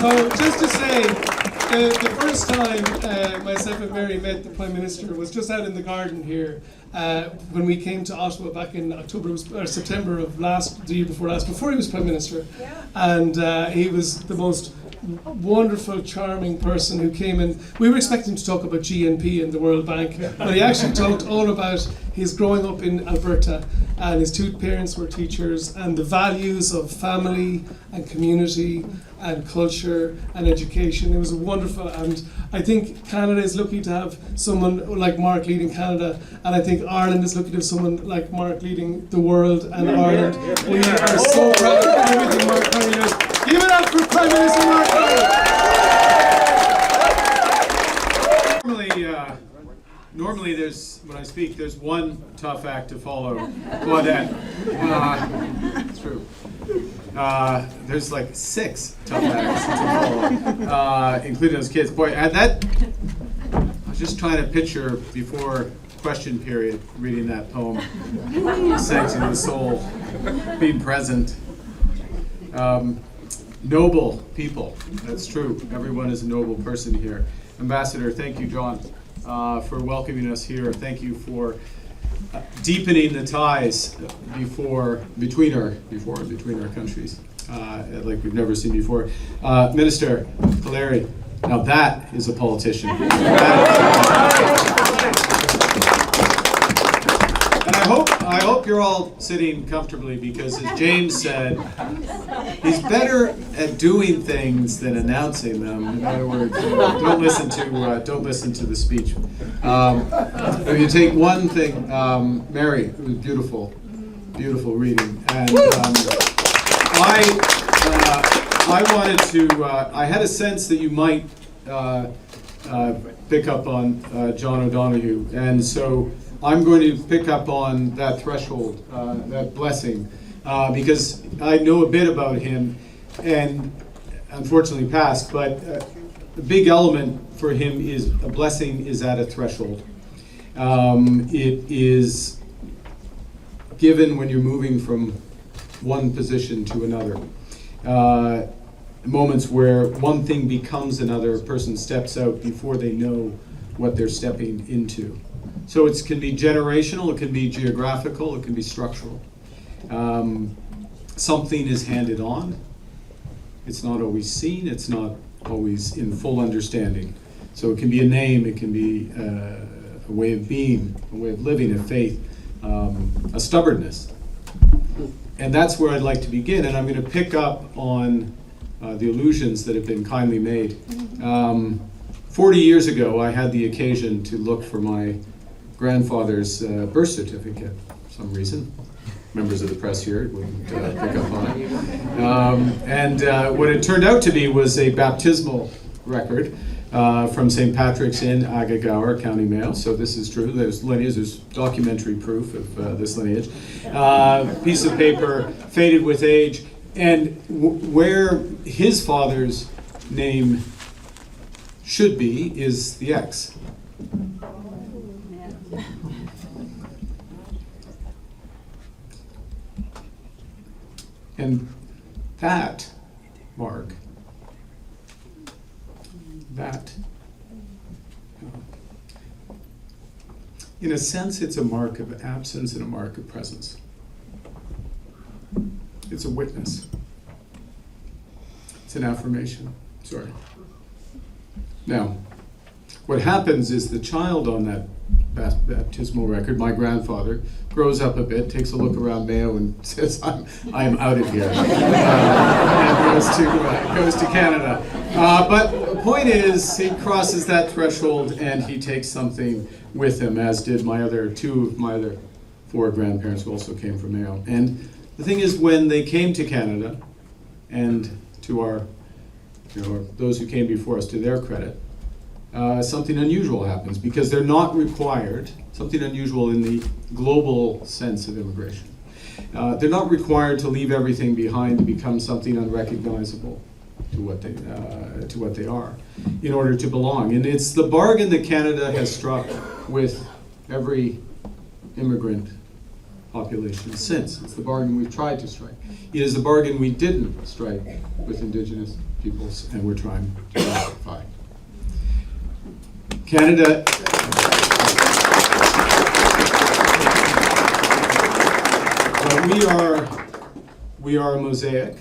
So just to say, the first time myself and Mary met the Prime Minister was just out in the garden here when we came to Ottawa back in September of the year before last, before he was Prime Minister. Yeah. And he was the most wonderful, charming person who came in. We were expecting to talk about GNP and the World Bank, but he actually talked all about his growing up in Alberta, and his two parents were teachers, and the values of family and community and culture and education. It was wonderful, and I think Canada is lucky to have someone like Mark leading Canada, and I think Ireland is lucky to have someone like Mark leading the world and Ireland. We are so proud of everything Mark Carney does. Give it up for Prime Minister Mark Carney! Normally when I speak, there's one tough act to follow. Claudette. It's true. There's like 6 tough acts to follow, including those kids. Boy, I was just trying to picture before question period, reading that poem, Sanctity of the Soul, being present. Noble people, that's true. Everyone is a noble person here. Ambassador, thank you, John, for welcoming us here. Thank you for deepening the ties between our countries, like we've never seen before. Minister Kaleri, now that is a politician. And I hope you're all sitting comfortably, because as James said, he's better at doing things than announcing them. In other words, don't listen to the speech. If you take one thing, Mary, it was beautiful reading, and I wanted to. I had a sense that you might pick up on John O'Donoghue, and so I'm going to pick up on that threshold, that blessing, because I know a bit about him, and unfortunately passed, but the big element for him is a blessing is at a threshold. It is given when you're moving from one position to another. Moments where one thing becomes another, a person steps out before they know what they're stepping into. So it can be generational, it can be geographical, it can be structural. Something is handed on. It's not always seen, it's not always in full understanding. So it can be a name, it can be a way of being, a way of living, a faith, a stubbornness. And that's where I'd like to begin, and I'm going to pick up on the allusions that have been kindly made. 40 years ago, I had the occasion to look for my grandfather's birth certificate for some reason. Members of the press here wouldn't pick up on it. And what it turned out to be was a baptismal record from St. Patrick's in Agagower, County Mayo. So this is true. There's lineage, there's documentary proof of this lineage. Piece of paper, faded with age, and where his father's name should be is the X. And that, Mark, in a sense, it's a mark of absence and a mark of presence. It's a witness. It's an affirmation. Sorry. Now, what happens is the child on that baptismal record, my grandfather, grows up a bit, takes a look around Mayo and says, I'm out of here. And goes to Canada. But the point is, he crosses that threshold and he takes something with him, as did two of my other 4 grandparents who also came from Mayo. And the thing is, when they came to Canada, and to our, those who came before us, to their credit, something unusual happens, because they're not required, something unusual in the global sense of immigration. They're not required to leave everything behind to become something unrecognizable to what they are, in order to belong. And it's the bargain that Canada has struck with every immigrant population since. It's the bargain we've tried to strike. It is the bargain we didn't strike with Indigenous peoples, and we're trying to rectify. Canada. We are a mosaic,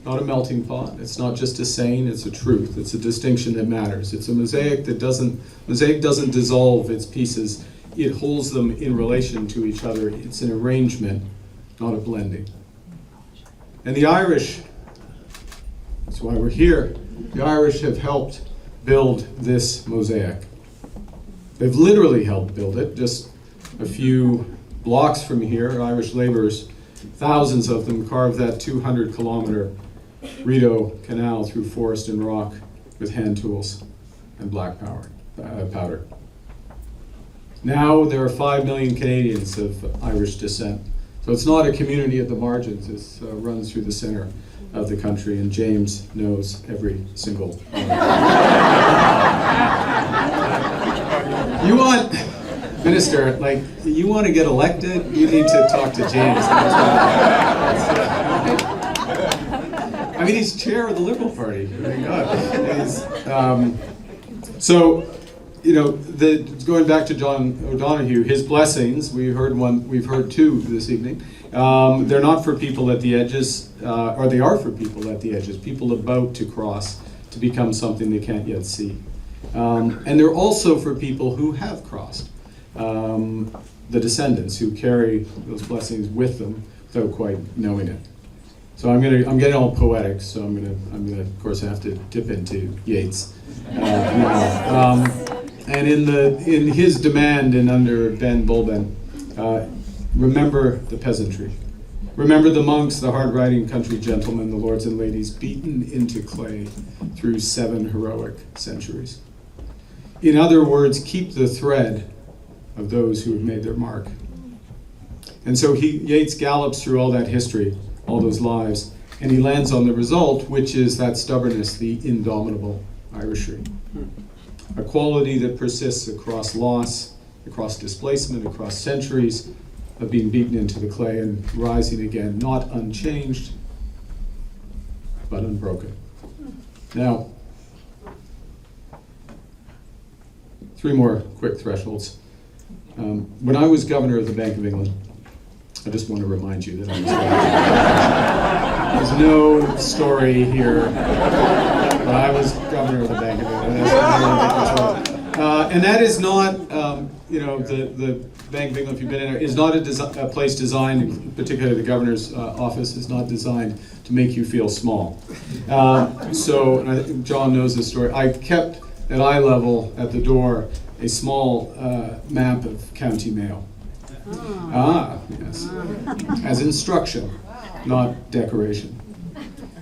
not a melting pot. It's not just a saying, it's a truth. It's a distinction that matters. It's a mosaic that doesn't dissolve its pieces. It holds them in relation to each other. It's an arrangement, not a blending. And the Irish, that's why we're here, the Irish have helped build this mosaic. They've literally helped build it. Just a few blocks from here, Irish labourers, thousands of them, carved that 200-kilometre Rideau Canal through forest and rock with hand tools and black powder. Now there are 5 million Canadians of Irish descent. So it's not a community at the margins, it runs through the center of the country, and James knows every single one. You want, Minister, like, you want to get elected, you need to talk to James. I mean, he's chair of the Liberal Party. My God. So, you know, going back to John O'Donoghue, his blessings, we've heard two this evening. They're not for people at the edges, or they are for people at the edges, people about to cross to become something they can't yet see. And they're also for people who have crossed, the descendants who carry those blessings with them without quite knowing it. So I'm getting all poetic, so I'm gonna of course have to dip into Yeats. And in his demand and under Ben Bulben, remember the peasantry. Remember the monks, the hard-riding country gentlemen, the lords and ladies beaten into clay through 7 heroic centuries. In other words, keep the thread of those who have made their mark. And so Yeats gallops through all that history, all those lives, and he lands on the result, which is that stubbornness, the indomitable Irishry. A quality that persists across loss, across displacement, across centuries of being beaten into the clay and rising again, not unchanged, but unbroken. Now, 3 more quick thresholds. When I was governor of the Bank of England, I just want to remind you that I was governor. There's no story here, but I was governor of the Bank of England. And that is not, the Bank of England, if you've been in there, is not a place designed, particularly the governor's office, is not designed to make you feel small. So, and I think John knows this story, I kept at eye level at the door a small map of County Mayo. Yes. As instruction, not decoration.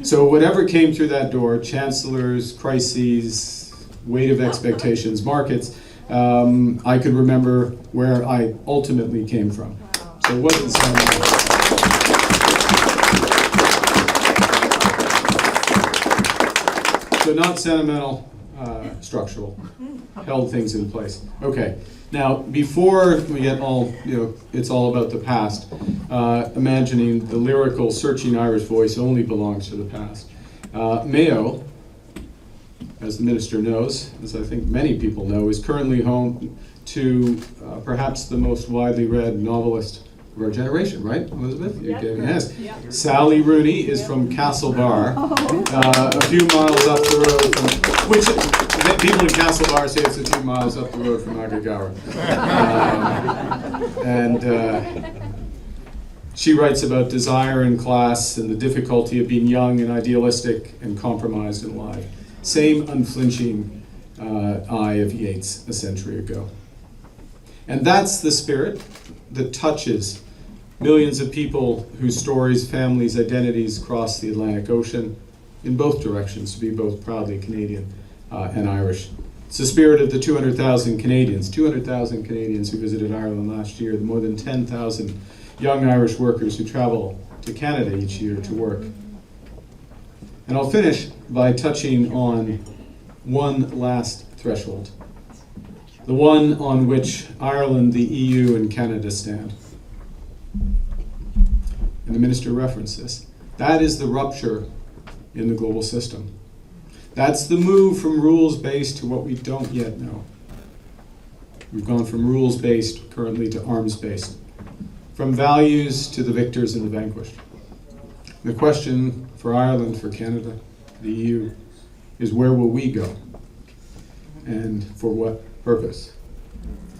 So whatever came through that door, chancellors, crises, weight of expectations, markets, I could remember where I ultimately came from. So it wasn't sentimental. So not sentimental, structural. Held things in place. Okay. Now, before we get all, it's all about the past, imagining the lyrical, searching Irish voice only belongs to the past. Mayo, as the minister knows, as I think many people know, is currently home to perhaps the most widely read novelist of our generation, right, Elizabeth? Yes. Sally Rooney is from Castlebar, a few miles up the road from, which people in Castlebar say it's a few miles up the road from Agagawa. And she writes about desire and class and the difficulty of being young and idealistic and compromised in life. Same unflinching eye of Yeats a century ago. And that's the spirit that touches millions of people whose stories, families, identities cross the Atlantic Ocean in both directions to be both proudly Canadian and Irish. It's the spirit of the 200,000 Canadians who visited Ireland last year, the more than 10,000 young Irish workers who travel to Canada each year to work. And I'll finish by touching on one last threshold, the one on which Ireland, the EU, and Canada stand. And the minister referenced this. That is the rupture in the global system. That's the move from rules-based to what we don't yet know. We've gone from rules-based currently to arms-based, from values to the victors and the vanquished. The question for Ireland, for Canada, the EU, is where will we go? And for what purpose?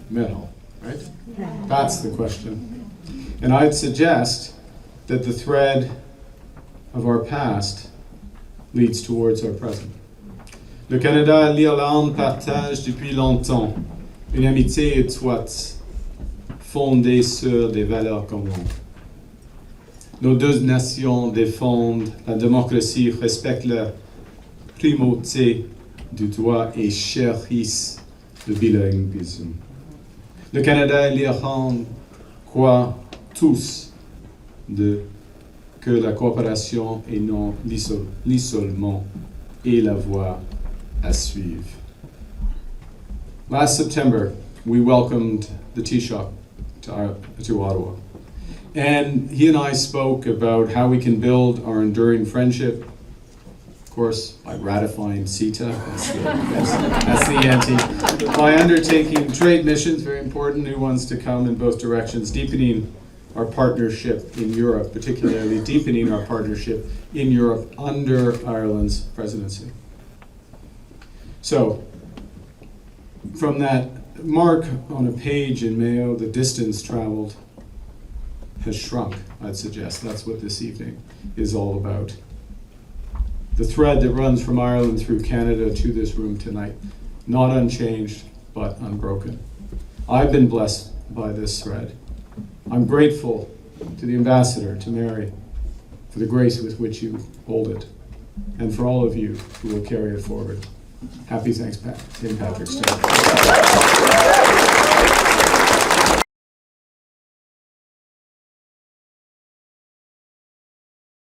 Middle, right? That's the question. And I'd suggest that the thread of our past leads towards our present. Le Canada et l'Irlande partagent depuis longtemps une amitié étroite, fondée sur des valeurs communes. Nos deux nations défendent la démocratie, respectent la primauté du droit et chérissent le bilinguisme. Le Canada et l'Irlande croient tous que la coopération et non l'isolement est la voie à suivre. Last September, we welcomed the Taoiseach to Ottawa. And he and I spoke about how we can build our enduring friendship, of course, by ratifying CETA, that's the ante, by undertaking trade missions, very important, new ones to come in both directions, deepening our partnership in Europe, particularly deepening our partnership in Europe under Ireland's presidency. So, from that mark on a page in Mayo, the distance traveled has shrunk, I'd suggest. That's what this evening is all about. The thread that runs from Ireland through Canada to this room tonight, not unchanged, but unbroken. I've been blessed by this thread. I'm grateful to the ambassador, to Mary, for the grace with which you hold it, and for all of you who will carry it forward. Happy St. Patrick's Day.